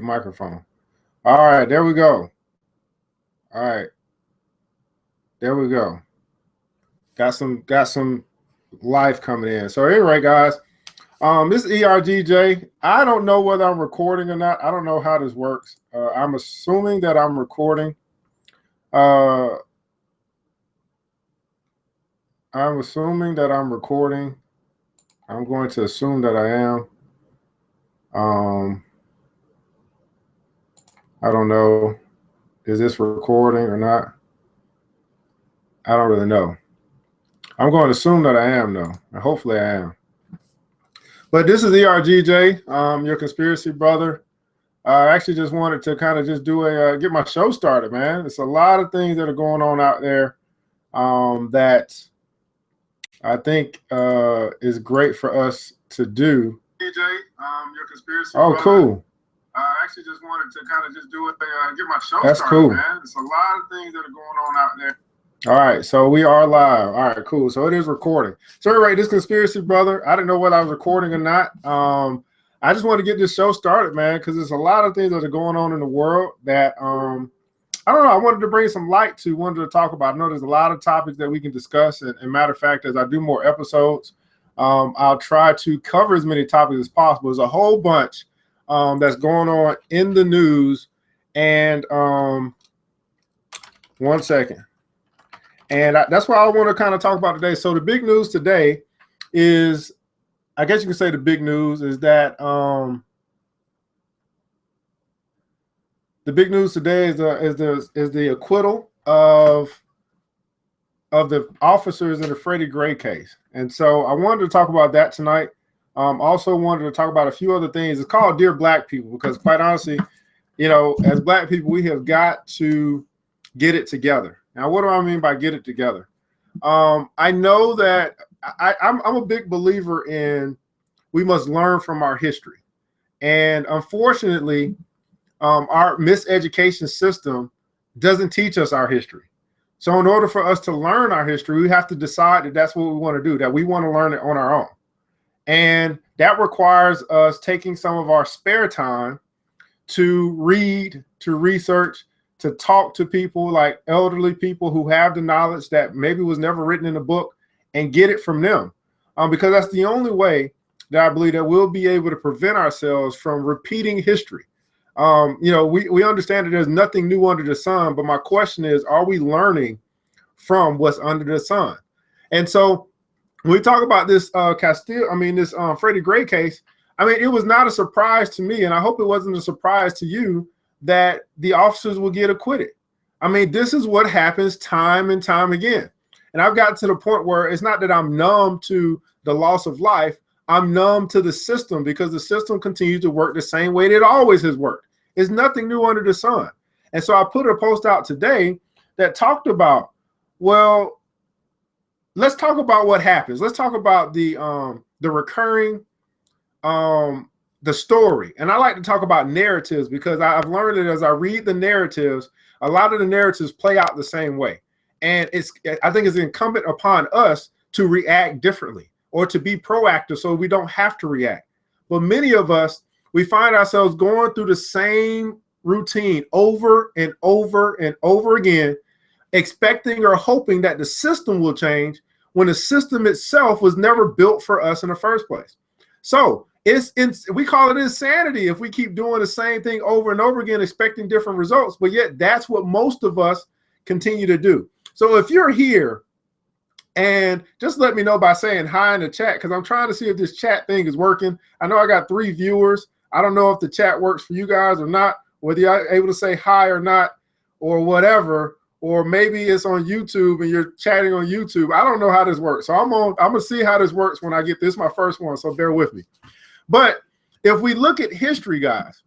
Microphone. All right, there we go. All right, there we go. Got some life coming in. So anyway, guys, this is ERGJ. I don't know whether I'm recording or not. I don't know how this works. I'm assuming that I'm recording. I'm assuming that I'm recording. I'm going to assume that I am. I don't know. Is this recording or not? I don't really know. I'm going to assume that I am, though. And hopefully I am. But this is ERGJ, your conspiracy brother. I actually just wanted to kind of just do get my show started, man. It's a lot of things that are going on out there that I think is great for us to do. ERGJ, your conspiracy brother. Oh, cool. I actually just wanted to kind of just do get my show started, cool, man. It's a lot of things that are going on out there. All right, so we are live. All right, cool. So it is recording. So anyway, this conspiracy brother, I didn't know whether I was recording or not. I just want to get this show started, man, because there's a lot of things that are going on in the world that I don't know. I wanted to bring some light to, wanted to talk about. I know there's a lot of topics that we can discuss, and matter of fact, as I do more episodes, I'll try to cover as many topics as possible. There's a whole bunch that's going on in the news, and one second. And that's what I want to kind of talk about today. So the big news today is, I guess you can say the big news is that the big news today is the acquittal of the officers in the Freddie Gray case. And so I wanted to talk about that tonight. Also wanted to talk about a few other things. It's called Dear Black People, because quite honestly, you know, as Black people, we have got to get it together. Now, what do I mean by get it together? I know that I'm a big believer in we must learn from our history. And unfortunately, our miseducation system doesn't teach us our history. So in order for us to learn our history, we have to decide that that's what we want to do, that we want to learn it on our own. And that requires us taking some of our spare time to read, to research, to talk to people like elderly people who have the knowledge that maybe was never written in a book, and get it from them. Because that's the only way that I believe that we'll be able to prevent ourselves from repeating history. You know, we understand that there's nothing new under the sun, but my question is, are we learning from what's under the sun? And so when we talk about this Freddie Gray case, I mean, it was not a surprise to me, and I hope it wasn't a surprise to you, that the officers will get acquitted. I mean, this is what happens time and time again. And I've gotten to the point where it's not that I'm numb to the loss of life. I'm numb to the system, because the system continues to work the same way that it always has worked. There's nothing new under the sun. And so I put a post out today that talked about, well, let's talk about what happens. Let's talk about the recurring the story. And I like to talk about narratives, because I've learned that as I read the narratives, a lot of the narratives play out the same way. And I think it's incumbent upon us to react differently, or to be proactive so we don't have to react. But many of us, we find ourselves going through the same routine over and over and over again, expecting or hoping that the system will change when the system itself was never built for us in the first place. So we call it insanity if we keep doing the same thing over and over again, expecting different results, but yet that's what most of us continue to do. So if you're here, and just let me know by saying hi in the chat, because I'm trying to see if this chat thing is working. I know I got 3 viewers. I don't know if the chat works for you guys or not, whether you're able to say hi or not, or whatever, or maybe it's on YouTube and you're chatting on YouTube. I don't know how this works. So I'm gonna see how this works when I get this, my first one, so bear with me. But if we look at history, guys,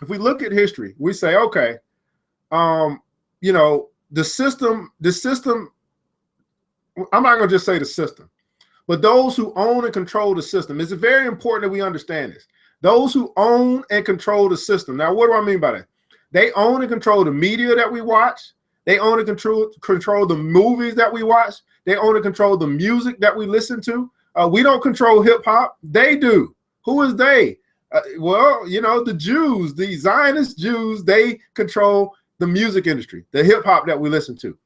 if we look at history, we say, okay, you know, the system, I'm not going to just say the system, but those who own and control the system. It's very important that we understand this. Those who own and control the system. Now, what do I mean by that? They own and control the media that we watch. They own and control the movies that we watch. They own and control the music that we listen to. We don't control hip hop. They do. Who is they? Well, you know, the Jews, the Zionist Jews, they control the music industry, the hip hop that we listen to.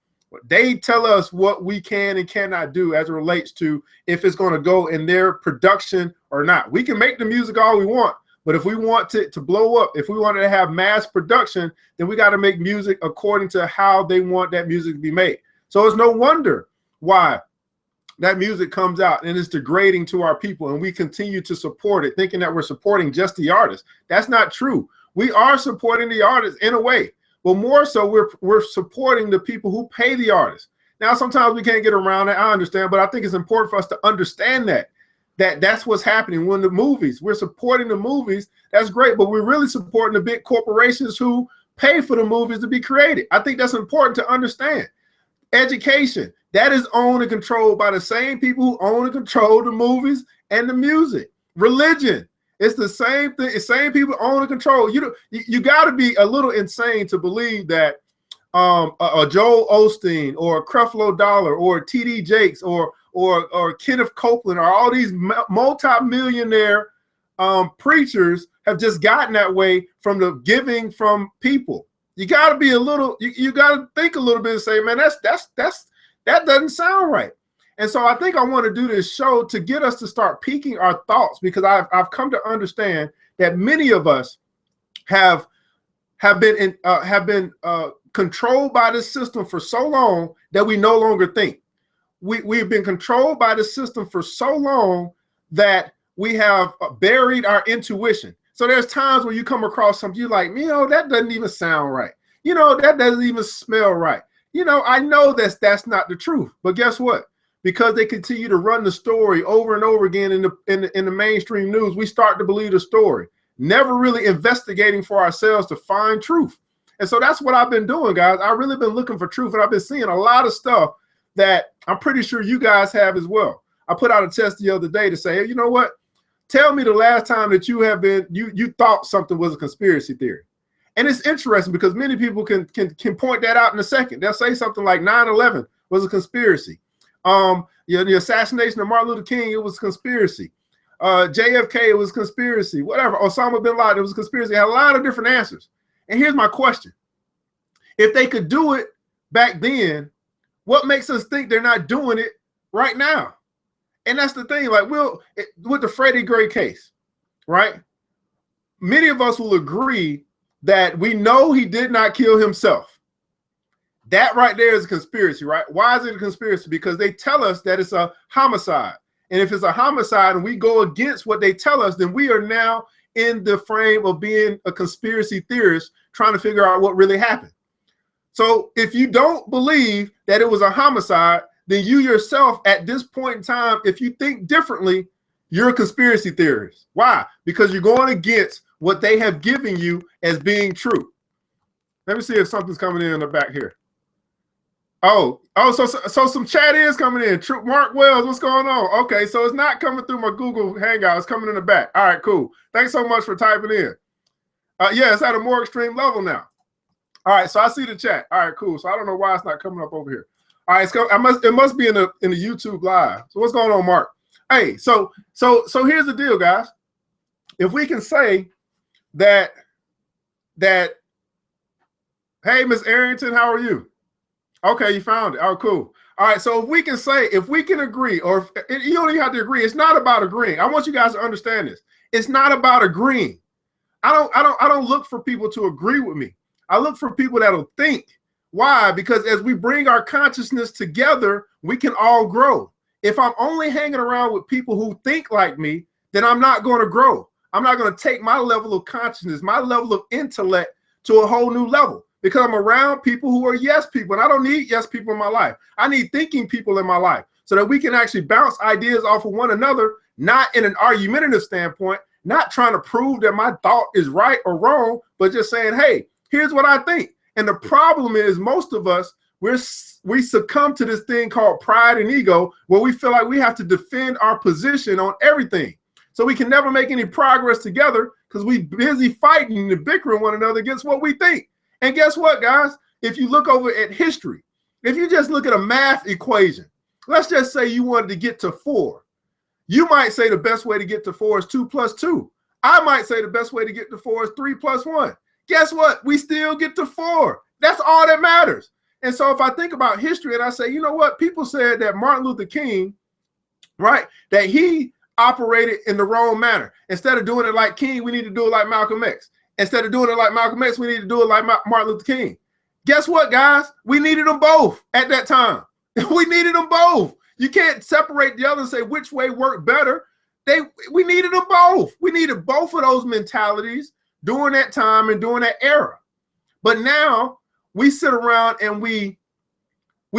They tell us what we can and cannot do as it relates to if it's going to go in their production or not. We can make the music all we want, but if we want to blow up, if we wanted to have mass production, then we got to make music according to how they want that music to be made. So it's no wonder why that music comes out and it's degrading to our people, and we continue to support it, thinking that we're supporting just the artist. That's not true. We are supporting the artist in a way, but more so we're supporting the people who pay the artist. Now, sometimes we can't get around that, I understand, but I think it's important for us to understand that's what's happening when the movies, we're supporting the movies. That's great, but we're really supporting the big corporations who pay for the movies to be created. I think that's important to understand. Education, that is owned and controlled by the same people who own and control the movies and the music. Religion, it's the same thing. It's same people own and control. You got to be a little insane to believe that a Joel Osteen or a Creflo Dollar or T.D. Jakes or Kenneth Copeland or all these multi-millionaire preachers have just gotten that way from the giving from people. You got to be a little. You got to think a little bit and say, man, that doesn't sound right. And so I think I want to do this show to get us to start piquing our thoughts, because I've come to understand that many of us have been controlled by this system for so long that we no longer think. We've been controlled by the system for so long that we have buried our intuition. So there's times where you come across something, you're like, you know, that doesn't even sound right. You know, that doesn't even smell right. You know, I know that's not the truth, but guess what? Because they continue to run the story over and over again in the mainstream news, we start to believe the story, never really investigating for ourselves to find truth. And so that's what I've been doing, guys. I've really been looking for truth, and I've been seeing a lot of stuff that I'm pretty sure you guys have as well. I put out a test the other day to say, hey, you know what? Tell me the last time that you thought something was a conspiracy theory. And it's interesting because many people can point that out in a second. They'll say something like 9/11 was a conspiracy. The assassination of Martin Luther King, it was a conspiracy. JFK, it was a conspiracy. Whatever. Osama bin Laden, it was a conspiracy. It had a lot of different answers. And here's my question. If they could do it back then, what makes us think they're not doing it right now? And that's the thing, like with the Freddie Gray case, right? Many of us will agree that we know he did not kill himself. That right there is a conspiracy, right? Why is it a conspiracy? Because they tell us that it's a homicide. And if it's a homicide and we go against what they tell us, then we are now in the frame of being a conspiracy theorist trying to figure out what really happened. So if you don't believe that it was a homicide, then you yourself at this point in time, if you think differently, you're a conspiracy theorist. Why? Because you're going against what they have given you as being true. Let me see if something's coming in the back here. So some chat is coming in. True, Mark Wells, what's going on? Okay, so it's not coming through my Google Hangout. It's coming in the back. All right, cool. Thanks so much for typing in. Yeah, it's at a more extreme level now. All right, so I see the chat. All right, cool. So I don't know why it's not coming up over here. All right, it must be in the YouTube live. So what's going on, Mark? Hey, so here's the deal, guys. If we can say that hey, Miss Arrington, how are you? Okay, you found it. Oh, cool. All right, so if we can agree, or if, you don't even have to agree. It's not about agreeing. I want you guys to understand this. It's not about agreeing. I don't look for people to agree with me. I look for people that'll think. Why? Because as we bring our consciousness together, we can all grow. If I'm only hanging around with people who think like me, then I'm not going to grow. I'm not going to take my level of consciousness, my level of intellect to a whole new level, because I'm around people who are yes people. And I don't need yes people in my life. I need thinking people in my life so that we can actually bounce ideas off of one another, not in an argumentative standpoint, not trying to prove that my thought is right or wrong, but just saying, hey, here's what I think. And the problem is most of us, we succumb to this thing called pride and ego, where we feel like we have to defend our position on everything. So we can never make any progress together because we busy fighting and bickering one another against what we think. And guess what, guys? If you look over at history, if you just look at a math equation, let's just say you wanted to get to 4. You might say the best way to get to 4 is 2 plus 2. I might say the best way to get to 4 is 3 plus 1. Guess what? We still get to 4. That's all that matters. And so if I think about history and I say, you know what? People said that Martin Luther King, right, that he operated in the wrong manner. Instead of doing it like King, we need to do it like Malcolm X. Instead of doing it like Malcolm X, we need to do it like Martin Luther King. Guess what, guys? We needed them both at that time. We needed them both. You can't separate the other and say which way worked better. We needed them both. We needed both of those mentalities during that time and during that era. But now we sit around and we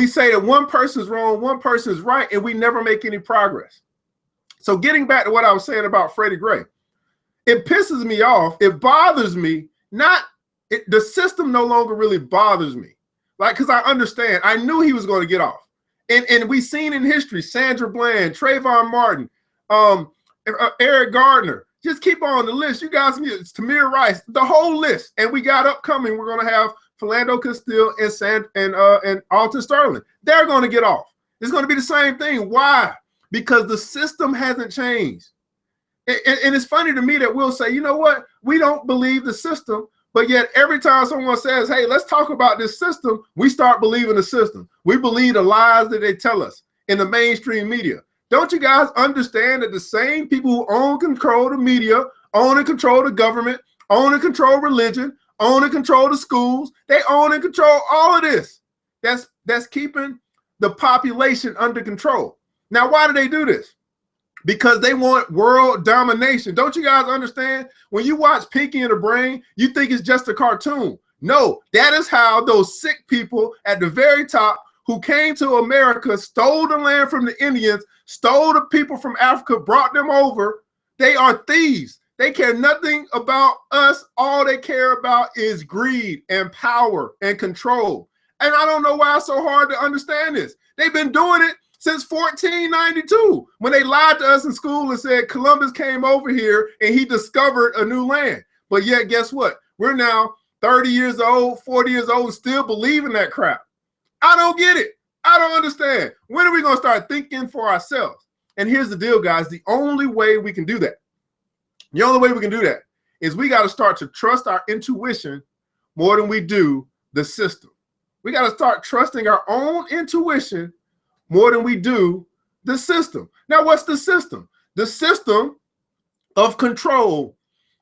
say that one person's wrong, one person's right, and we never make any progress. So getting back to what I was saying about Freddie Gray, it pisses me off. It bothers me. The system no longer really bothers me. Like, because I understand. I knew he was going to get off. And we've seen in history, Sandra Bland, Trayvon Martin, Eric Gardner. Just keep on the list. You guys, it's Tamir Rice, the whole list. And we got upcoming. We're going to have Philando Castile and Alton Sterling. They're going to get off. It's going to be the same thing. Why? Because the system hasn't changed. And it's funny to me that we'll say, you know what? We don't believe the system. But yet every time someone says, hey, let's talk about this system, we start believing the system. We believe the lies that they tell us in the mainstream media. Don't you guys understand that the same people who own and control the media, own and control the government, own and control religion, own and control the schools, they own and control all of this. That's keeping the population under control. Now, why do they do this? Because they want world domination. Don't you guys understand? When you watch Pinky and the Brain, you think it's just a cartoon. No, that is how those sick people at the very top who came to America, stole the land from the Indians, stole the people from Africa, brought them over. They are thieves. They care nothing about us. All they care about is greed and power and control. And I don't know why it's so hard to understand this. They've been doing it since 1492, when they lied to us in school and said Columbus came over here and he discovered a new land. But yet, guess what? We're now 30 years old, 40 years old, still believing that crap. I don't get it. I don't understand. When are we going to start thinking for ourselves? And here's the deal, guys. The only way we can do that, is we got to start to trust our intuition more than we do the system. We got to start trusting our own intuition more than we do the system. Now, what's the system? The system of control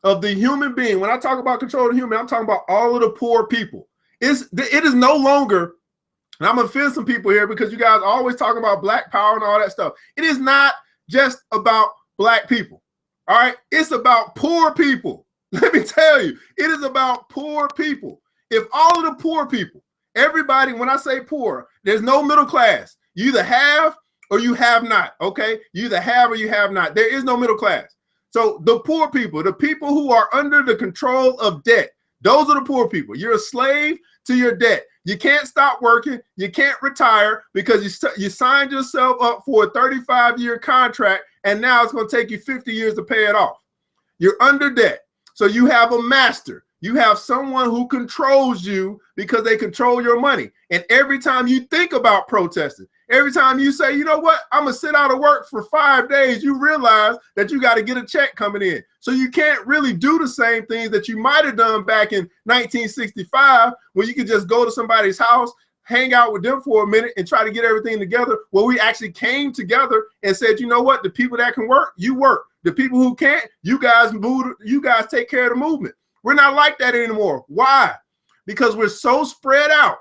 of the human being. When I talk about control of the human, I'm talking about all of the poor people. It is no longer, and I'm going to offend some people here because you guys are always talking about black power and all that stuff. It is not just about black people, all right? It's about poor people. Let me tell you, it is about poor people. If all of the poor people, everybody, when I say poor, there's no middle class. You either have or you have not, okay? You either have or you have not. There is no middle class. So the poor people, the people who are under the control of debt, those are the poor people. You're a slave to your debt. You can't stop working. You can't retire because you signed yourself up for a 35-year contract, and now it's going to take you 50 years to pay it off. You're under debt. So you have a master. You have someone who controls you because they control your money. And every time you think about protesting, every time you say, you know what, I'm going to sit out of work for 5 days, you realize that you got to get a check coming in. So you can't really do the same things that you might have done back in 1965 when you could just go to somebody's house, hang out with them for a minute and try to get everything together. Well, we actually came together and said, you know what, the people that can work, you work. The people who can't, you guys move, you guys take care of the movement. We're not like that anymore. Why? Because we're so spread out.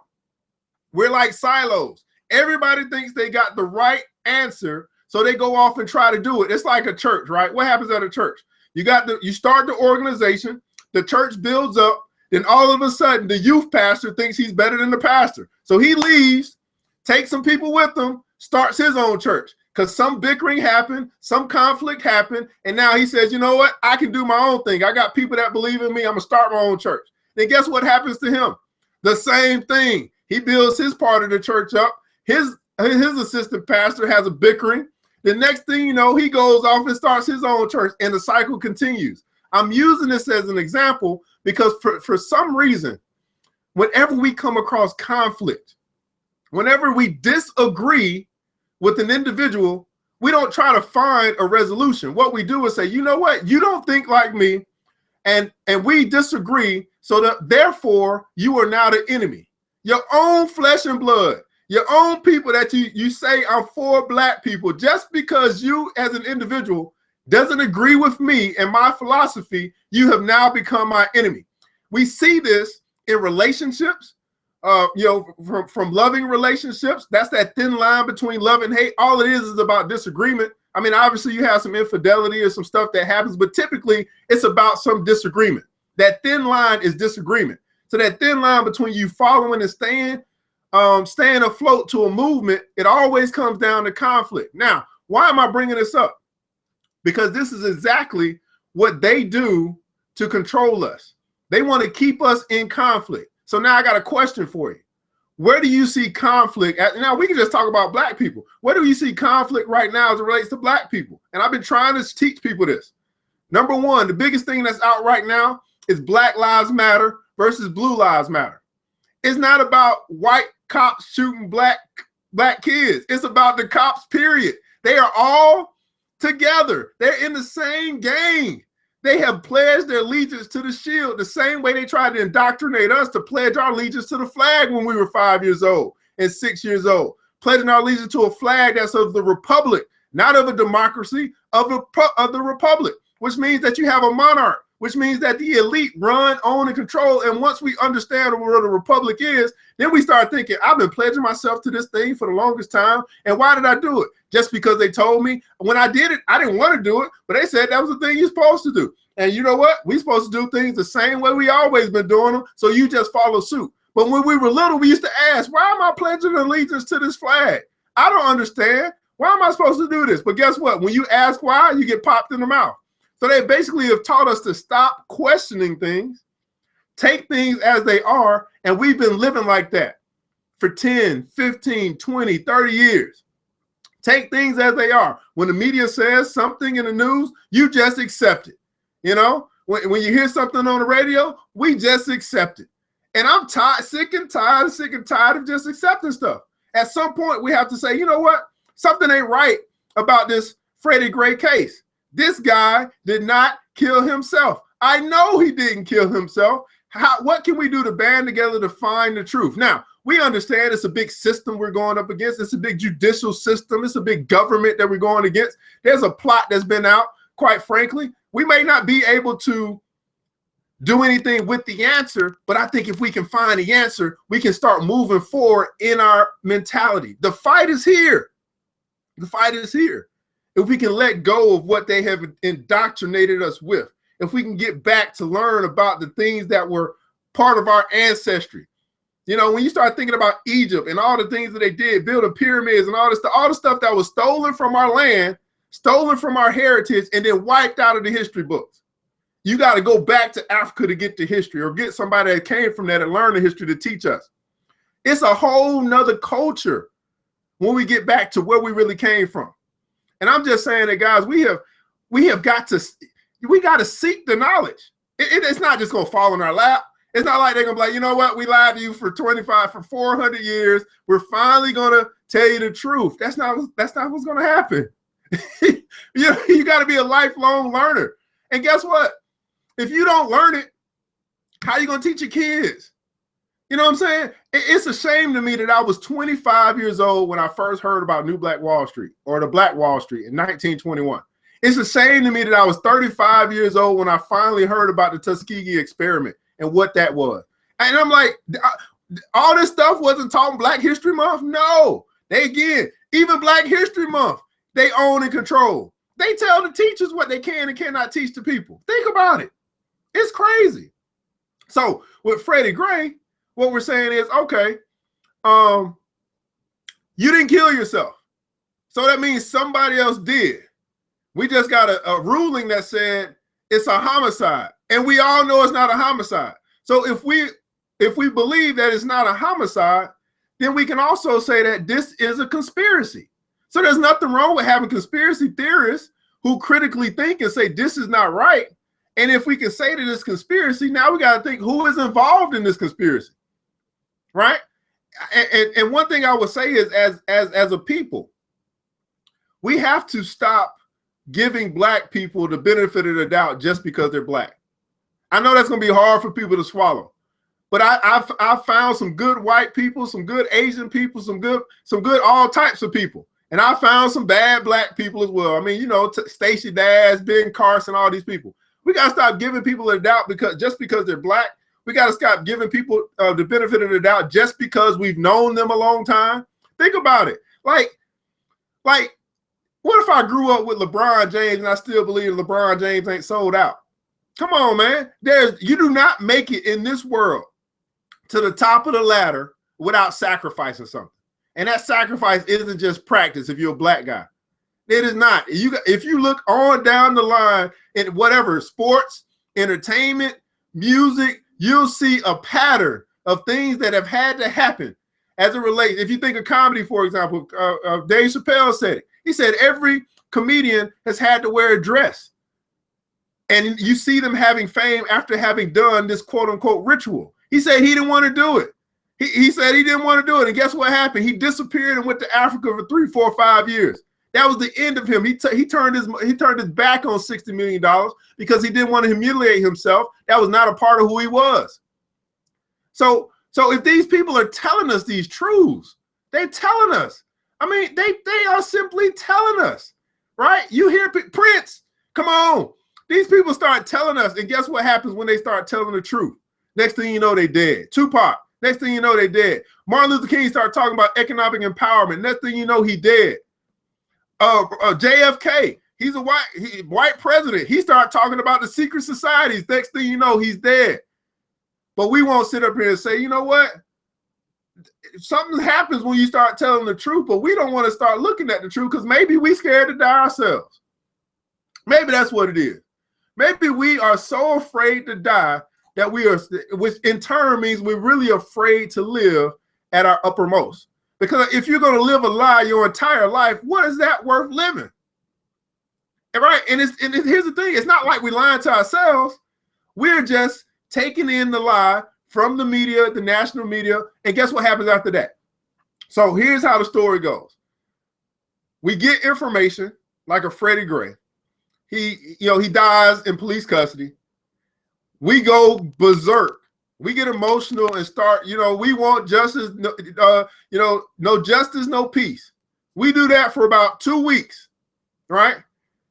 We're like silos. Everybody thinks they got the right answer, so they go off and try to do it. It's like a church, right? What happens at a church? You start the organization, the church builds up, then all of a sudden the youth pastor thinks he's better than the pastor. So he leaves, takes some people with him, starts his own church because some bickering happened, some conflict happened, and now he says, you know what? I can do my own thing. I got people that believe in me. I'm going to start my own church. Then guess what happens to him? The same thing. He builds his part of the church up. His assistant pastor has a bickering. The next thing you know, he goes off and starts his own church, and the cycle continues. I'm using this as an example because for some reason, whenever we come across conflict, whenever we disagree with an individual, We don't try to find a resolution. What we do is say, you know what? You don't think like me, and we disagree, so that therefore you are now the enemy. Your own flesh and blood, your own people that you say I'm for black people, just because you as an individual doesn't agree with me and my philosophy, you have now become my enemy. We see this in relationships, from loving relationships. That's that thin line between love and hate. All it is about disagreement. I mean, obviously you have some infidelity or some stuff that happens, but typically it's about some disagreement. That thin line is disagreement. So that thin line between you following and staying afloat to a movement, it always comes down to conflict. Now, why am I bringing this up? Because this is exactly what they do to control us. They want to keep us in conflict. So now I got a question for you. Where do you see conflict? Now we can just talk about black people. Where do you see conflict right now as it relates to black people? And I've been trying to teach people this. Number one, the biggest thing that's out right now is Black Lives Matter versus Blue Lives Matter. It's not about white cops shooting black kids. It's about the cops, period. They are all together. They're in the same gang. They have pledged their allegiance to the shield the same way they tried to indoctrinate us to pledge our allegiance to the flag when we were 5 years old and 6 years old. Pledging our allegiance to a flag that's of the republic, not of a democracy, of the republic, which means that you have a monarch, which means that the elite run, own, and control. And once we understand what a republic is, then we start thinking, I've been pledging myself to this thing for the longest time. And why did I do it? Just because they told me. When I did it, I didn't want to do it, but they said that was the thing you're supposed to do. And you know what? We're supposed to do things the same way we always been doing them, so you just follow suit. But when we were little, we used to ask, why am I pledging allegiance to this flag? I don't understand. Why am I supposed to do this? But guess what? When you ask why, you get popped in the mouth. So they basically have taught us to stop questioning things, take things as they are, and we've been living like that for 10, 15, 20, 30 years. Take things as they are. When the media says something in the news, you just accept it. You know, when you hear something on the radio, we just accept it. And I'm sick and tired of just accepting stuff. At some point, we have to say, you know what? Something ain't right about this Freddie Gray case. This guy did not kill himself. I know he didn't kill himself. What can we do to band together to find the truth? Now, we understand it's a big system we're going up against. It's a big judicial system. It's a big government that we're going against. There's a plot that's been out, quite frankly. We may not be able to do anything with the answer, but I think if we can find the answer, we can start moving forward in our mentality. The fight is here. The fight is here. If we can let go of what they have indoctrinated us with, if we can get back to learn about the things that were part of our ancestry. You know, when you start thinking about Egypt and all the things that they did, building pyramids and all the stuff that was stolen from our land, stolen from our heritage, and then wiped out of the history books. You got to go back to Africa to get the history, or get somebody that came from that and learn the history to teach us. It's a whole nother culture when we get back to where we really came from. And I'm just saying that, guys, we got to seek the knowledge. It's not just going to fall in our lap. It's not like they're going to be like, you know what? We lied to you for 400 years. We're finally going to tell you the truth. That's not what's going to happen. You got to be a lifelong learner. And guess what? If you don't learn it, how are you going to teach your kids? You know what I'm saying? It's a shame to me that I was 25 years old when I first heard about New Black Wall Street, or the Black Wall Street, in 1921. It's a shame to me that I was 35 years old when I finally heard about the Tuskegee experiment and what that was. And I'm like, all this stuff wasn't taught in Black History Month? No. Even Black History Month, they own and control. They tell the teachers what they can and cannot teach to people. Think about it. It's crazy. So with Freddie Gray, what we're saying is, okay, you didn't kill yourself. So that means somebody else did. We just got a ruling that said it's a homicide. And we all know it's not a homicide. So if we believe that it's not a homicide, then we can also say that this is a conspiracy. So there's nothing wrong with having conspiracy theorists who critically think and say this is not right. And if we can say that it's conspiracy, now we got to think who is involved in this conspiracy, right? And one thing I would say is, as a people, we have to stop giving black people the benefit of the doubt just because they're black. I know that's going to be hard for people to swallow, but I've found some good white people, some good Asian people, some good all types of people. And I found some bad black people as well. I mean, you know, Stacey Dash, Ben Carson, all these people. We got to stop giving people a doubt just because they're black. We got to stop giving people the benefit of the doubt just because we've known them a long time. Think about it. Like, what if I grew up with LeBron James and I still believe LeBron James ain't sold out? Come on, man. You do not make it in this world to the top of the ladder without sacrificing something. And that sacrifice isn't just practice if you're a black guy. It is not. If you look on down the line in whatever, sports, entertainment, music, you'll see a pattern of things that have had to happen as it relates. If you think of comedy, for example, Dave Chappelle said it. He said every comedian has had to wear a dress. And you see them having fame after having done this quote unquote ritual. He said he didn't want to do it. He said he didn't want to do it. And guess what happened? He disappeared and went to Africa for 3, 4, 5 years. That was the end of him. He turned his back on $60 million because he didn't want to humiliate himself. That was not a part of who he was. So if these people are telling us these truths, they're telling us. I mean, they are simply telling us, right? You hear Prince, come on. These people start telling us, and guess what happens when they start telling the truth? Next thing you know, they dead. Tupac, next thing you know, they dead. Martin Luther King started talking about economic empowerment. Next thing you know, he dead. JFK, he's a white president. He started talking about the secret societies. Next thing you know, he's dead. But we won't sit up here and say, you know what? Something happens when you start telling the truth, but we don't want to start looking at the truth because maybe we scared to die ourselves. Maybe that's what it is. Maybe we are so afraid to die that we are, which in turn means we're really afraid to live at our uppermost. Because if you're going to live a lie your entire life, what is that worth living? And right? And here's the thing. It's not like we're lying to ourselves. We're just taking in the lie from the media, the national media, and guess what happens after that? So here's how the story goes. We get information like a Freddie Gray. He dies in police custody. We go berserk. We get emotional and start, we want justice, no justice, no peace. We do that for about 2 weeks, right?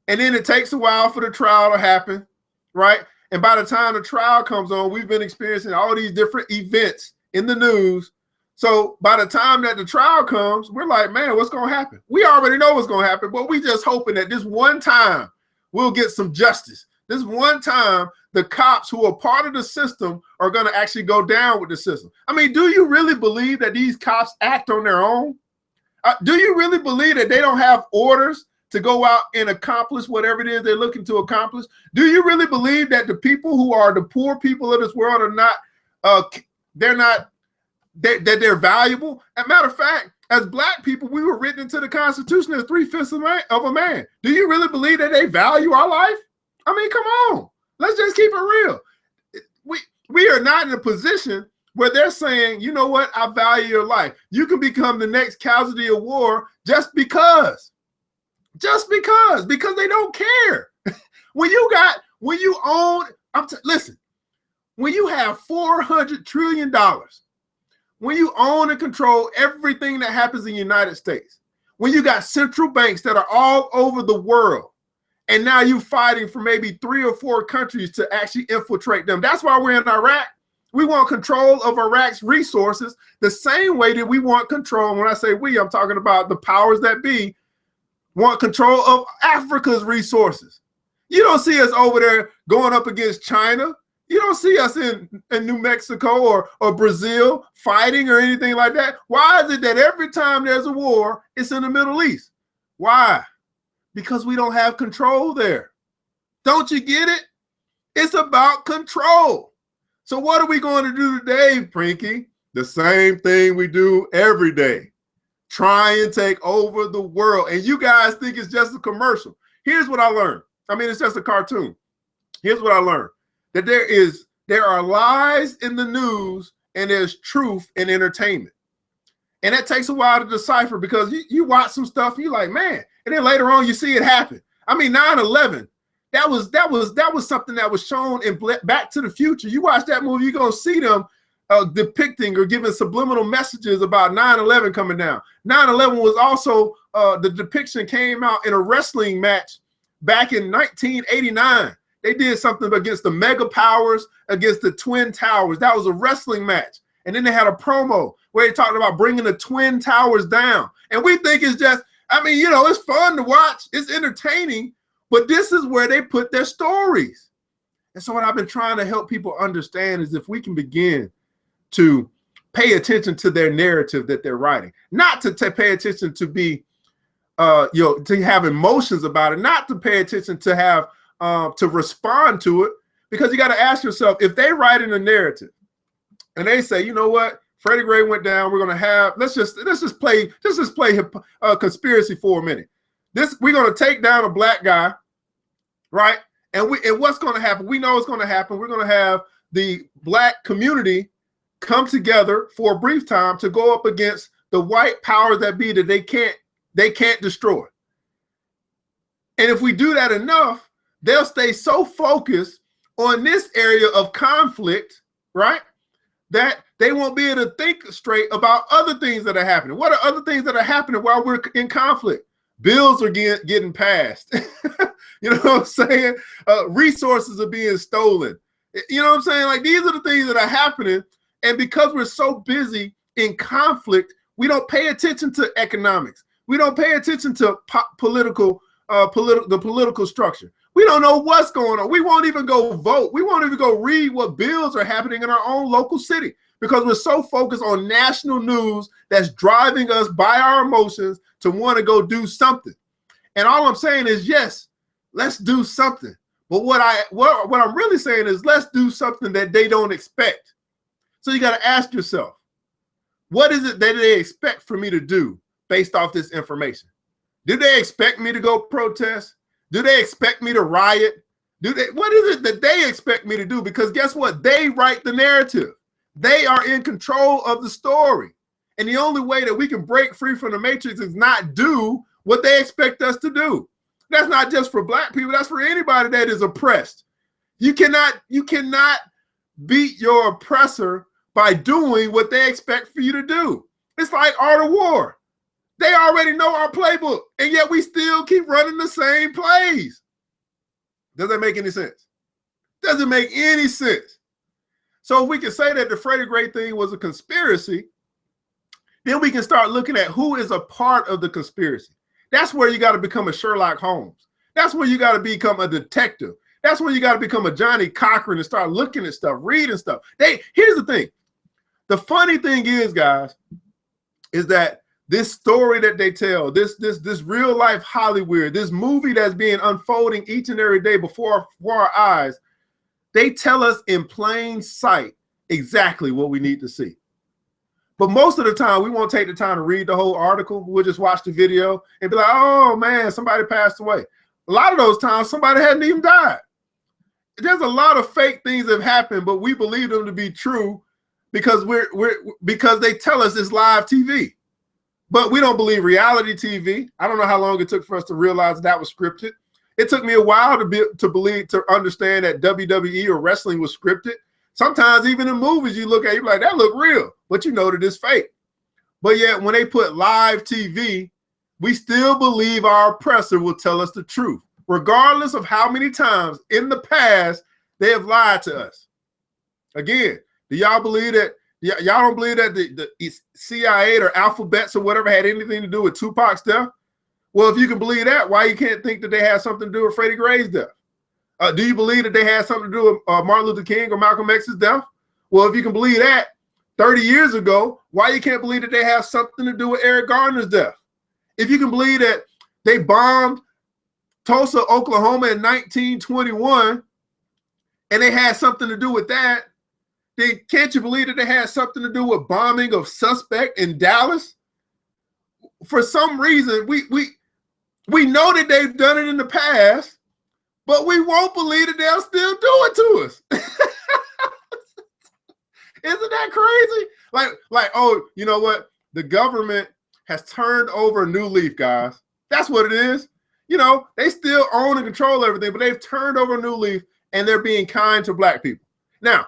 And then it takes a while for the trial to happen, right? And by the time the trial comes on, we've been experiencing all these different events in the news. So by the time that the trial comes, we're like, man, what's going to happen? We already know what's going to happen, but we just hoping that this one time we'll get some justice. This one time, the cops who are part of the system are going to actually go down with the system. I mean, do you really believe that these cops act on their own? Do you really believe that they don't have orders to go out and accomplish whatever it is they're looking to accomplish? Do you really believe that the people who are the poor people of this world are not, that they're valuable? As a matter of fact, as black people, we were written into the Constitution as 3/5 of a man. Do you really believe that they value our life? I mean, come on. Let's just keep it real. We are not in a position where they're saying, you know what, I value your life. You can become the next casualty of war just because they don't care. When you have $400 trillion, when you own and control everything that happens in the United States, when you got central banks that are all over the world, and now you're fighting for maybe 3 or 4 countries to actually infiltrate them. That's why we're in Iraq. We want control of Iraq's resources the same way that we want control. When I say we, I'm talking about the powers that be want control of Africa's resources. You don't see us over there going up against China. You don't see us in New Mexico or Brazil fighting or anything like that. Why is it that every time there's a war, it's in the Middle East? Why? Because we don't have control there. Don't you get it? It's about control. So what are we going to do today, Prinky? The same thing we do every day. Try and take over the world. And you guys think it's just a commercial. Here's what I learned. I mean, it's just a cartoon. Here's what I learned. That there are lies in the news and there's truth in entertainment. And that takes a while to decipher because you watch some stuff and you're like, man, And then later on, you see it happen. I mean, 9/11, that was something that was shown in Back to the Future. You watch that movie, you're going to see them depicting or giving subliminal messages about 9/11 coming down. 9/11 was also, the depiction came out in a wrestling match back in 1989. They did something against the mega powers, against the Twin Towers. That was a wrestling match. And then they had a promo where they talked about bringing the Twin Towers down. And we think it's just, I mean, you know, it's fun to watch. It's entertaining. But this is where they put their stories. And so what I've been trying to help people understand is if we can begin to pay attention to their narrative that they're writing, not to pay attention to be, you know, to have emotions about it, not to pay attention to have, to respond to it, because you got to ask yourself, if they write in a narrative and they say, you know what, Freddie Gray went down, we're going to have, let's just play conspiracy for a minute. We're going to take down a black guy, right? And what's going to happen? We know what's going to happen. We're going to have the black community come together for a brief time to go up against the white powers that be that they can't destroy. And if we do that enough, they'll stay so focused on this area of conflict, right, that they won't be able to think straight about other things that are happening. What are other things that are happening while we're in conflict? Bills are getting passed. You know what I'm saying? Resources are being stolen. You know what I'm saying? Like, these are the things that are happening. And because we're so busy in conflict, we don't pay attention to economics. We don't pay attention to the political structure. We don't know what's going on. We won't even go vote. We won't even go read what bills are happening in our own local city because we're so focused on national news that's driving us by our emotions to want to go do something. And all I'm saying is, yes, let's do something. But what I'm really saying is, let's do something that they don't expect. So you got to ask yourself, what is it that they expect for me to do based off this information? Do they expect me to go protest? Do they expect me to riot? What is it that they expect me to do? Because guess what? They write the narrative. They are in control of the story. And the only way that we can break free from the matrix is not do what they expect us to do. That's not just for black people. That's for anybody that is oppressed. You cannot beat your oppressor by doing what they expect for you to do. It's like Art of War. They already know our playbook, and yet we still keep running the same plays. Does that make any sense? Doesn't make any sense. So if we can say that the Freddie Gray thing was a conspiracy, then we can start looking at who is a part of the conspiracy. That's where you got to become a Sherlock Holmes. That's where you got to become a detective. That's where you got to become a Johnny Cochran and start looking at stuff, reading stuff. Here's the thing. The funny thing is, guys, is that this story that they tell, this real life Hollywood, this movie that's being unfolding each and every day before our eyes, they tell us in plain sight exactly what we need to see. But most of the time, we won't take the time to read the whole article. We'll just watch the video and be like, oh man, somebody passed away. A lot of those times, somebody hadn't even died. There's a lot of fake things that have happened, but we believe them to be true because because they tell us it's live TV. But we don't believe reality TV. I don't know how long it took for us to realize that was scripted. It took me a while to understand that WWE or wrestling was scripted. Sometimes even in movies you look at, you're like, that look real, but you know that it's fake. But yet when they put live TV, we still believe our oppressor will tell us the truth, regardless of how many times in the past they have lied to us. Again, do y'all believe that? Y'all don't believe that the CIA or alphabets or whatever had anything to do with Tupac's death? Well, if you can believe that, why you can't think that they had something to do with Freddie Gray's death? Do you believe that they had something to do with Martin Luther King or Malcolm X's death? Well, if you can believe that 30 years ago, why you can't believe that they have something to do with Eric Garner's death? If you can believe that they bombed Tulsa, Oklahoma in 1921, and they had something to do with that, then can't you believe that they had something to do with bombing of suspect in Dallas? For some reason, we know that they've done it in the past, but we won't believe that they'll still do it to us. Isn't that crazy? Like, oh, you know what? The government has turned over a new leaf, guys. That's what it is. You know, they still own and control everything, but they've turned over a new leaf and they're being kind to black people. Now,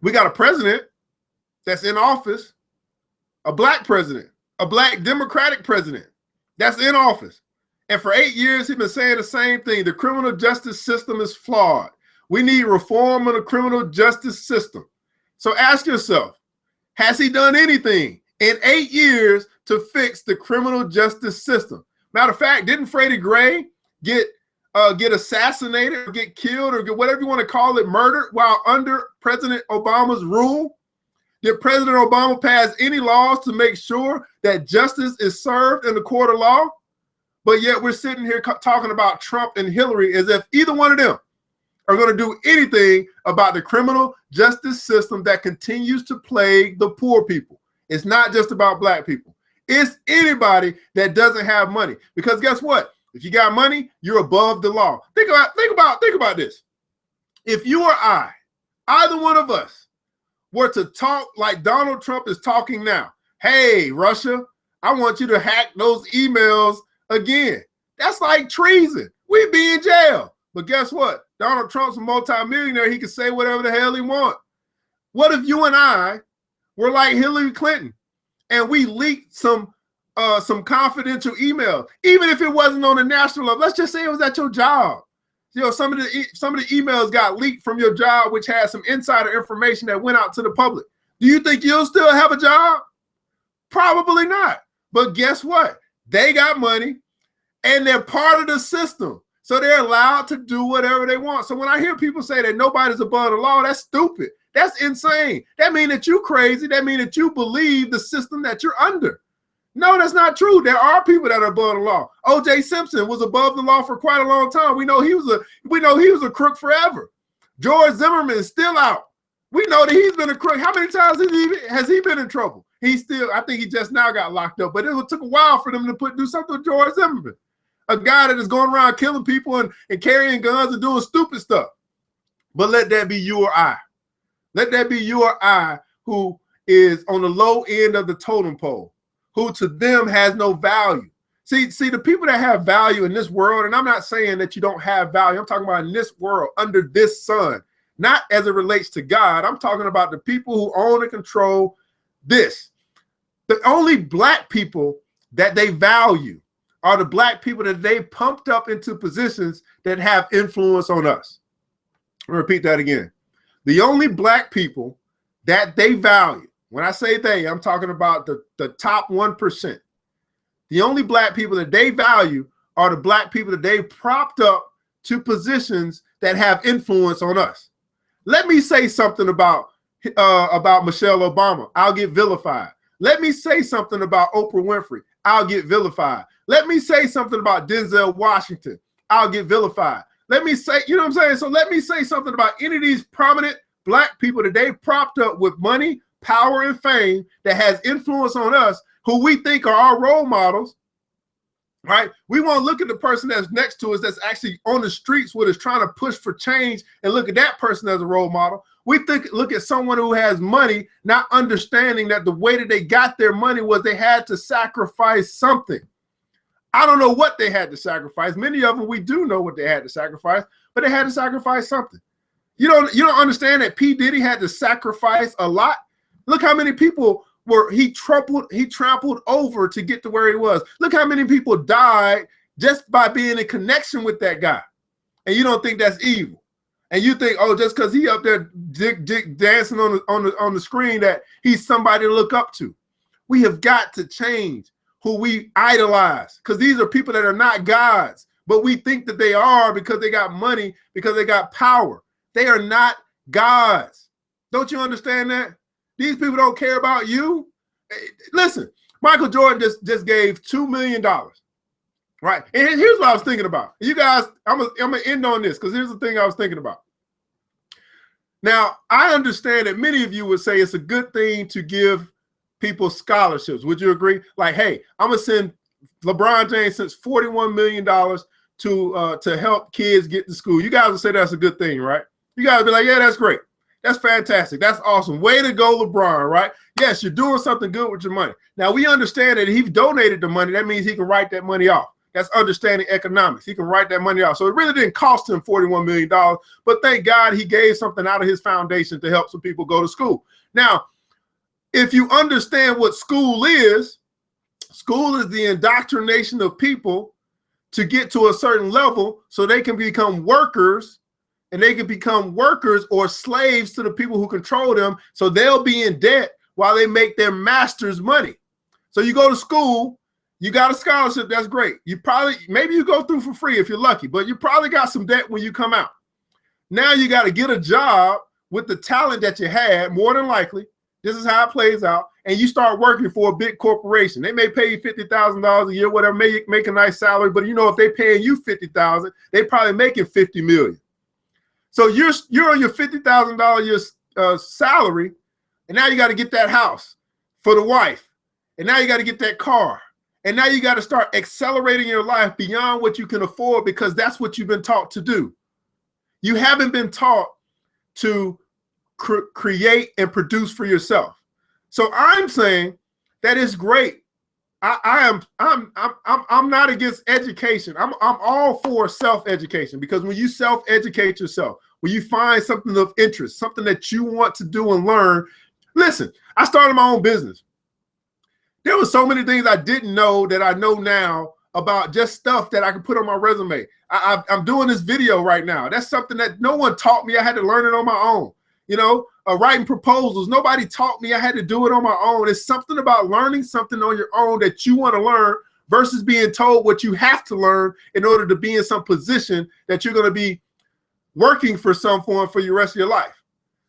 we got a president that's in office, a black president, a black Democratic president that's in office. And for 8 years, he's been saying the same thing. The criminal justice system is flawed. We need reform of the criminal justice system. So ask yourself, has he done anything in 8 years to fix the criminal justice system? Matter of fact, didn't Freddie Gray get assassinated or get killed or get whatever you want to call it, murdered while under President Obama's rule? Did President Obama pass any laws to make sure that justice is served in the court of law? But yet we're sitting here talking about Trump and Hillary as if either one of them are going to do anything about the criminal justice system that continues to plague the poor people. It's not just about black people. It's anybody that doesn't have money. Because guess what? If you got money, you're above the law. Think about this. If you or I, either one of us, were to talk like Donald Trump is talking now, hey, Russia, I want you to hack those emails again. That's like treason. We'd be in jail. But guess what? Donald Trump's a multimillionaire. He can say whatever the hell he wants. What if you and I were like Hillary Clinton and we leaked some confidential email, even if it wasn't on a national level? Let's just say it was at your job. You know, some of the emails got leaked from your job, which had some insider information that went out to the public. Do you think you'll still have a job? Probably not. But guess what? They got money and they're part of the system. So they're allowed to do whatever they want. So when I hear people say that nobody's above the law, that's stupid. That's insane. That means that you're crazy. That means that you believe the system that you're under. No, that's not true. There are people that are above the law. O.J. Simpson was above the law for quite a long time. We know he was a crook forever. George Zimmerman is still out. We know that he's been a crook. How many times has he been in trouble? I think he just now got locked up. But it took a while for them to do something with George Zimmerman, a guy that is going around killing people and carrying guns and doing stupid stuff. But let that be you or I. Let that be you or I who is on the low end of the totem pole, who to them has no value. See, the people that have value in this world, and I'm not saying that you don't have value. I'm talking about in this world, under this sun, not as it relates to God. I'm talking about the people who own and control this. The only black people that they value are the black people that they pumped up into positions that have influence on us. I'll repeat that again. The only black people that they value, when I say they, I'm talking about the top 1%. The only black people that they value are the black people that they propped up to positions that have influence on us. Let me say something about Michelle Obama. I'll get vilified. Let me say something about Oprah Winfrey. I'll get vilified. Let me say something about Denzel Washington. I'll get vilified. Let me say, you know what I'm saying? So let me say something about any of these prominent black people that they propped up with money, power, and fame that has influence on us, who we think are our role models, right? We want to look at the person that's next to us that's actually on the streets with us trying to push for change and look at that person as a role model. We look at someone who has money, not understanding that the way that they got their money was they had to sacrifice something. I don't know what they had to sacrifice. Many of them, we do know what they had to sacrifice, but they had to sacrifice something. You don't understand that P. Diddy had to sacrifice a lot. Look how many people he trampled over to get to where he was. Look how many people died just by being in connection with that guy. And you don't think that's evil. And you think, oh, just because he up there dancing on the screen that he's somebody to look up to. We have got to change who we idolize, because these are people that are not gods, but we think that they are because they got money, because they got power. They are not gods. Don't you understand that? These people don't care about you. Listen, Michael Jordan just gave $2 million, right? And here's what I was thinking about. You guys, I'm gonna end on this, because here's the thing I was thinking about. Now, I understand that many of you would say it's a good thing to give people scholarships. Would you agree? Like, hey, I'm gonna send LeBron James sends $41 million to help kids get to school. You guys would say that's a good thing, right? You guys would be like, yeah, that's great. That's fantastic. That's awesome. Way to go, LeBron, right? Yes, you're doing something good with your money. Now, we understand that if he donated the money, that means he can write that money off. That's understanding economics. He can write that money off. So it really didn't cost him $41 million, but thank God he gave something out of his foundation to help some people go to school. Now, if you understand what school is the indoctrination of people to get to a certain level so they can become workers, and they can become workers or slaves to the people who control them, so they'll be in debt while they make their master's money. So you go to school, you got a scholarship, that's great. You probably, maybe you go through for free if you're lucky, but you probably got some debt when you come out. Now you got to get a job with the talent that you had, more than likely. This is how it plays out. And you start working for a big corporation. They may pay you $50,000 a year, whatever, make a nice salary, but you know, if they're paying you $50,000, they probably making $50 million. So you're on your $50,000 a year salary, and now you got to get that house for the wife, and now you got to get that car, and now you got to start accelerating your life beyond what you can afford, because that's what you've been taught to do. You haven't been taught to create and produce for yourself. So I'm saying that it's great. I'm not against education. I'm all for self-education, because when you self-educate yourself, when you find something of interest, something that you want to do and learn. Listen, I started my own business. There were so many things I didn't know that I know now about just stuff that I can put on my resume. I'm doing this video right now. That's something that no one taught me. I had to learn it on my own. You know, writing proposals, nobody taught me. I had to do it on my own. It's something about learning something on your own that you want to learn versus being told what you have to learn in order to be in some position that you're going to be working for someone for your rest of your life.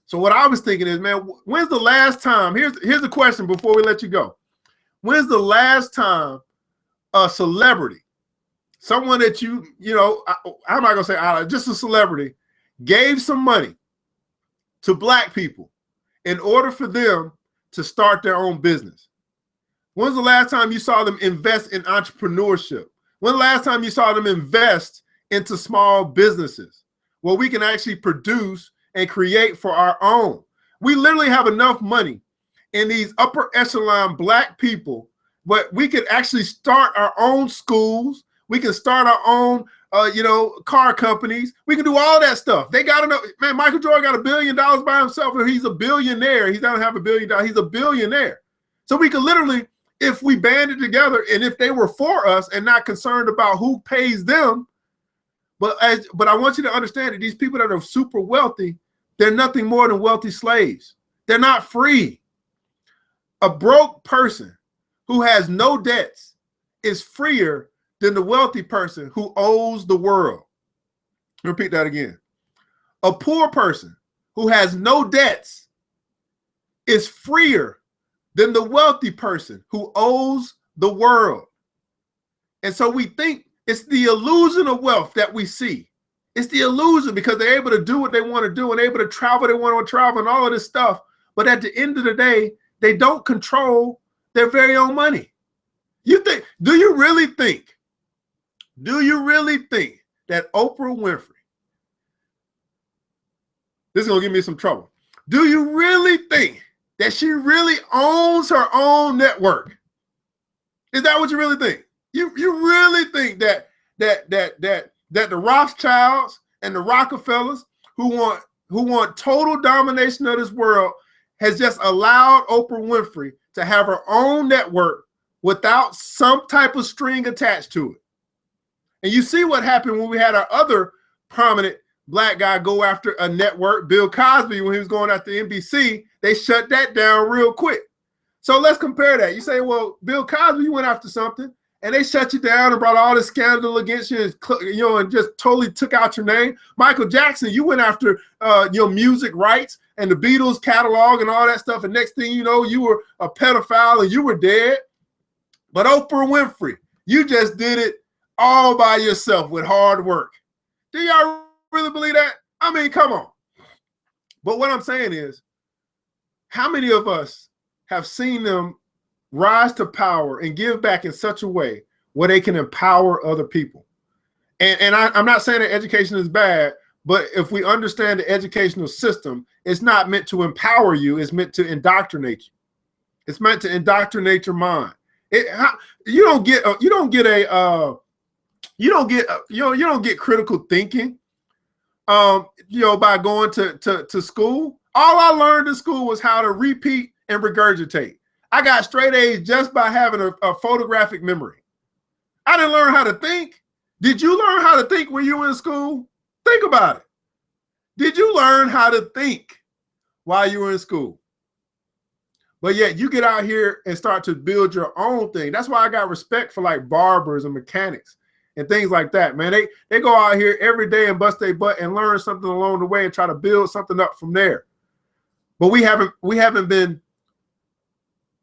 So what I was thinking is, man, when's the last time? Here's the question before we let you go. When's the last time a celebrity, someone that I'm not going to say just a celebrity, gave some money to Black people in order for them to start their own business? When's the last time you saw them invest in entrepreneurship? When's the last time you saw them invest into small businesses where we can actually produce and create for our own? We literally have enough money in these upper echelon Black people, but we could actually start our own schools. We can start our own car companies. We can do all that stuff. They got to know, man, Michael Jordan got $1 billion by himself, and he's a billionaire. He doesn't have $1 billion. He's a billionaire. So we could literally, if we banded together and if they were for us and not concerned about who pays them, but I want you to understand that these people that are super wealthy, they're nothing more than wealthy slaves. They're not free. A broke person who has no debts is freer than the wealthy person who owes the world. Repeat that again. A poor person who has no debts is freer than the wealthy person who owes the world. And so we think it's the illusion of wealth that we see. It's the illusion because they're able to do what they want to do and able to travel they want to travel and all of this stuff. But at the end of the day, they don't control their very own money. Do you really think that Oprah Winfrey, this is going to give me some trouble. Do you really think that she really owns her own network? Is that what you really think? You really think that the Rothschilds and the Rockefellers who want total domination of this world has just allowed Oprah Winfrey to have her own network without some type of string attached to it? And you see what happened when we had our other prominent Black guy go after a network, Bill Cosby, when he was going after NBC. They shut that down real quick. So let's compare that. You say, well, Bill Cosby, you went after something, and they shut you down and brought all this scandal against you, and just totally took out your name. Michael Jackson, you went after your music rights and the Beatles catalog and all that stuff, and next thing you know, you were a pedophile and you were dead. But Oprah Winfrey, you just did it all by yourself with hard work. Do y'all really believe that? I mean, come on. But what I'm saying is, how many of us have seen them rise to power and give back in such a way where they can empower other people? And I'm not saying that education is bad, But if we understand the educational system, it's not meant to empower you. It's meant to indoctrinate you. It's meant to indoctrinate your mind. You don't get critical thinking, by going to school. All I learned in school was how to repeat and regurgitate. I got straight A's just by having a photographic memory. I didn't learn how to think. Did you learn how to think when you were in school? Think about it. Did you learn how to think while you were in school? But yet you get out here and start to build your own thing. That's why I got respect for like barbers and mechanics and things like that, man. They go out here every day and bust their butt and learn something along the way and try to build something up from there. But we haven't been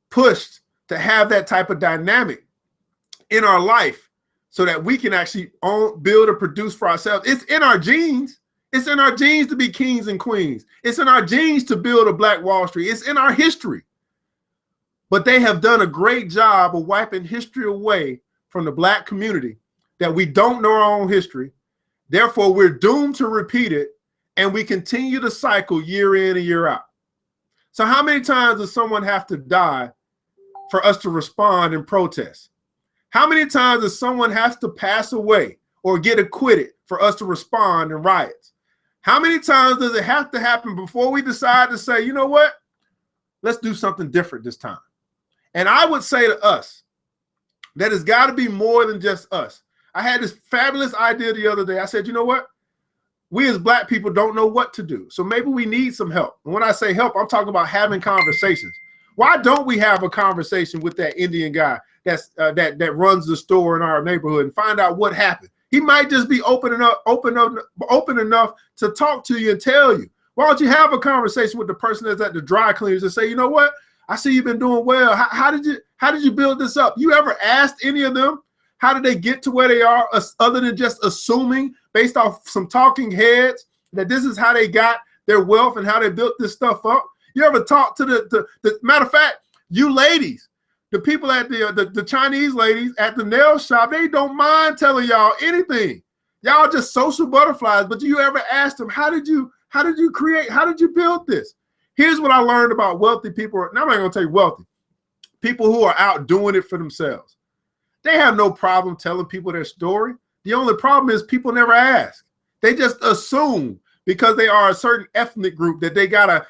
pushed to have that type of dynamic in our life so that we can actually build or produce for ourselves. It's in our genes. It's in our genes to be kings and queens. It's in our genes to build a Black Wall Street. It's in our history. But they have done a great job of wiping history away from the Black community, that we don't know our own history. Therefore, we're doomed to repeat it, and we continue to cycle year in and year out. So how many times does someone have to die for us to respond and protest? How many times does someone have to pass away or get acquitted for us to respond in riots? How many times does it have to happen before we decide to say, you know what, let's do something different this time? And I would say to us that it's got to be more than just us. I had this fabulous idea the other day. I said, you know what? We as Black people don't know what to do. So maybe we need some help. And when I say help, I'm talking about having conversations. Why don't we have a conversation with that Indian guy that runs the store in our neighborhood and find out what happened? He might just be open enough to talk to you and tell you. Why don't you have a conversation with the person that's at the dry cleaners and say, you know what? I see you've been doing well. How did you build this up? You ever asked any of them how did they get to where they are, other than just assuming based off some talking heads that this is how they got their wealth and how they built this stuff up? You ever talk to the matter of fact, you ladies, the people at the Chinese ladies at the nail shop, they don't mind telling y'all anything. Y'all just social butterflies. But do you ever ask them, how did you build this? Here's what I learned about wealthy people. Now I'm not going to tell you wealthy. People who are out doing it for themselves. They have no problem telling people their story. The only problem is people never ask. They just assume because they are a certain ethnic group that they got a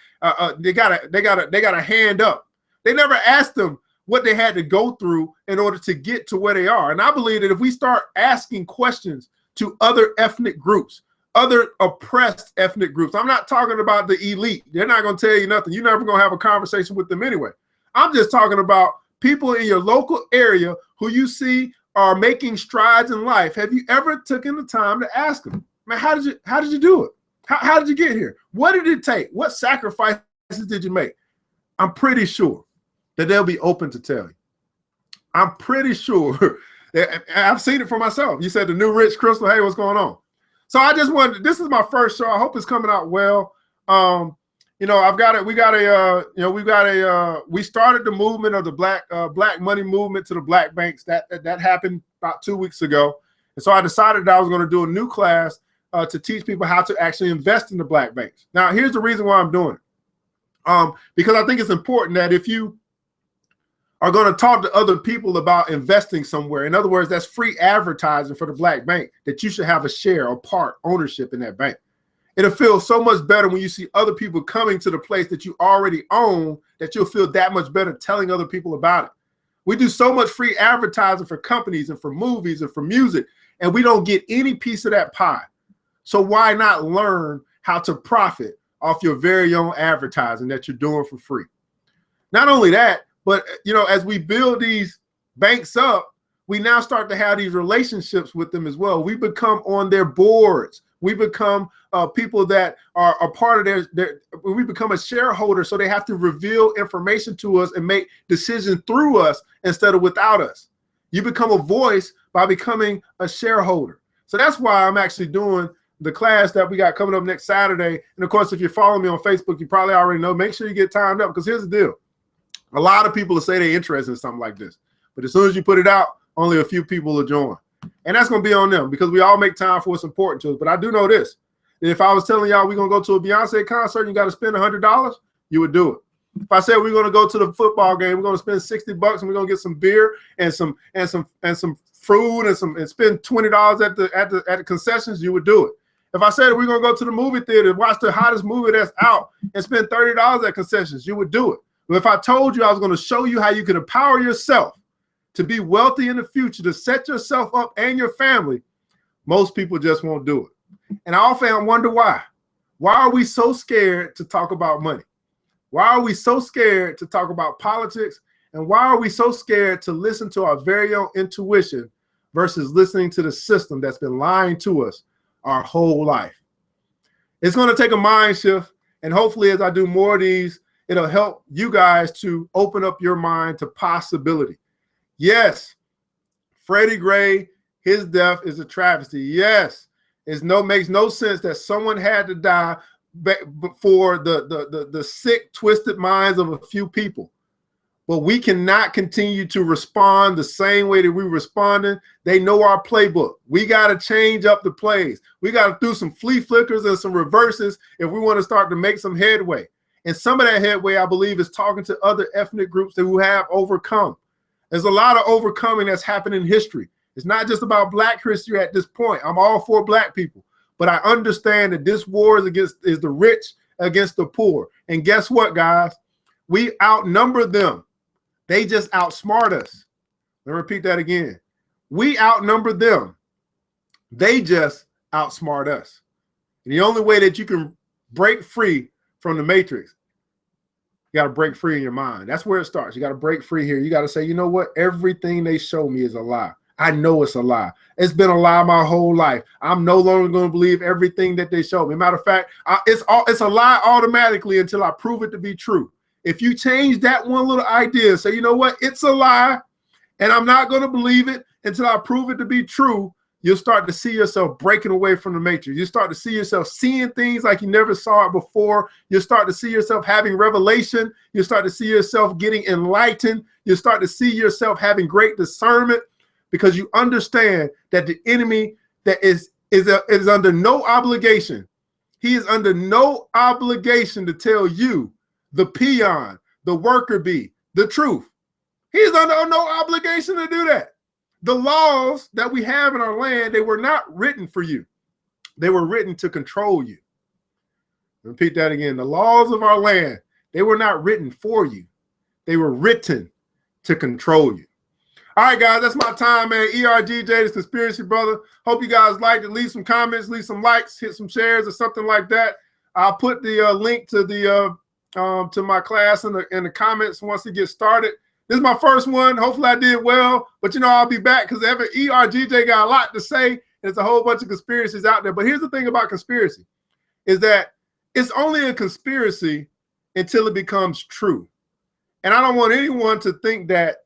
hand up. They never ask them what they had to go through in order to get to where they are. And I believe that if we start asking questions to other ethnic groups, other oppressed ethnic groups, I'm not talking about the elite. They're not going to tell you nothing. You're never going to have a conversation with them anyway. I'm just talking about people in your local area who you see are making strides in life. Have you ever taken the time to ask them, man, how did you do it? How did you get here? What did it take? What sacrifices did you make? I'm pretty sure that they'll be open to tell you. I'm pretty sure that I've seen it for myself. You said the new Rich Crystal, hey, what's going on? So I just wanted, this is my first show. I hope it's coming out well. We started the movement of the black money movement to the black banks. That happened about 2 weeks ago. And so I decided that I was going to do a new class to teach people how to actually invest in the black banks. Now, here's the reason why I'm doing it. Because I think it's important that if you are going to talk to other people about investing somewhere, in other words, that's free advertising for the black bank, that you should have a share or part ownership in that bank. It'll feel so much better when you see other people coming to the place that you already own, that you'll feel that much better telling other people about it. We do so much free advertising for companies and for movies and for music, and we don't get any piece of that pie. So why not learn how to profit off your very own advertising that you're doing for free? Not only that, but as we build these banks up, we now start to have these relationships with them as well. We become on their boards. We become people that are a part of we become a shareholder, so they have to reveal information to us and make decisions through us instead of without us. You become a voice by becoming a shareholder. So that's why I'm actually doing the class that we got coming up next Saturday. And of course, if you're following me on Facebook, you probably already know, make sure you get timed up, because here's the deal. A lot of people will say they're interested in something like this, but as soon as you put it out, only a few people will join. And that's going to be on them, because we all make time for what's important to us. But I do know this, If I was telling y'all we're going to go to a Beyonce concert and you got to spend $100, you would do it. If I said we're going to go to the football game, we're going to spend $60 and we're going to get some beer and some fruit and spend $20 at the concessions, you would do it. If I said we're going to go to the movie theater and watch the hottest movie that's out and spend $30 at concessions, you would do it. But if I told you I was going to show you how you can empower yourself to be wealthy in the future, to set yourself up and your family, most people just won't do it. And I often wonder why. Why are we so scared to talk about money? Why are we so scared to talk about politics? And why are we so scared to listen to our very own intuition versus listening to the system that's been lying to us our whole life? It's going to take a mind shift. And hopefully as I do more of these, it'll help you guys to open up your mind to possibility. Yes, Freddie Gray, his death is a travesty. Yes, it makes no sense that someone had to die for the sick, twisted minds of a few people. But we cannot continue to respond the same way that we responding. They know our playbook. We got to change up the plays. We got to do some flea flickers and some reverses if we want to start to make some headway. And some of that headway, I believe, is talking to other ethnic groups who have overcome. There's a lot of overcoming that's happened in history. It's not just about Black history at this point. I'm all for Black people. But I understand that this war is the rich against the poor. And guess what, guys? We outnumber them. They just outsmart us. Let me repeat that again. We outnumber them. They just outsmart us. And the only way that you can break free from the matrix, you got to break free in your mind. That's where it starts. You got to break free here. You got to say, you know what? Everything they show me is a lie. I know it's a lie. It's been a lie my whole life. I'm no longer going to believe everything that they show me. Matter of fact, it's a lie automatically until I prove it to be true. If you change that one little idea, say, you know what? It's a lie, and I'm not going to believe it until I prove it to be true, you'll start to see yourself breaking away from the matrix. You start to see yourself seeing things like you never saw it before. You'll start to see yourself having revelation. You'll start to see yourself getting enlightened. You'll start to see yourself having great discernment because you understand that the enemy that is under no obligation. He is under no obligation to tell you, the peon, the worker bee, the truth. He's under no obligation to do that. The laws that we have in our land, they were not written for you. They were written to control you. Repeat that again. The laws of our land, they were not written for you. They were written to control you. All right, guys, that's my time, man. ERGJ, this Conspiracy Brother. Hope you guys liked it. Leave some comments, leave some likes, hit some shares or something like that. I'll put the link to the to my class in the comments once it gets started. This is my first one. Hopefully I did well, but you know, I'll be back because ERGJ got a lot to say. There's a whole bunch of conspiracies out there. But here's the thing about conspiracy is that it's only a conspiracy until it becomes true. And I don't want anyone to think that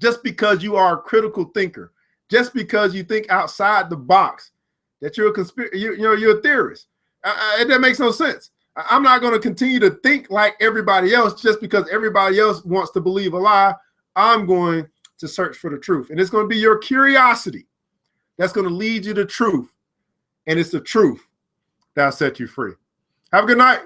just because you are a critical thinker, just because you think outside the box, that you're a theorist. That makes no sense. I'm not going to continue to think like everybody else just because everybody else wants to believe a lie. I'm going to search for the truth. And it's going to be your curiosity that's going to lead you to truth. And it's the truth that'll set you free. Have a good night.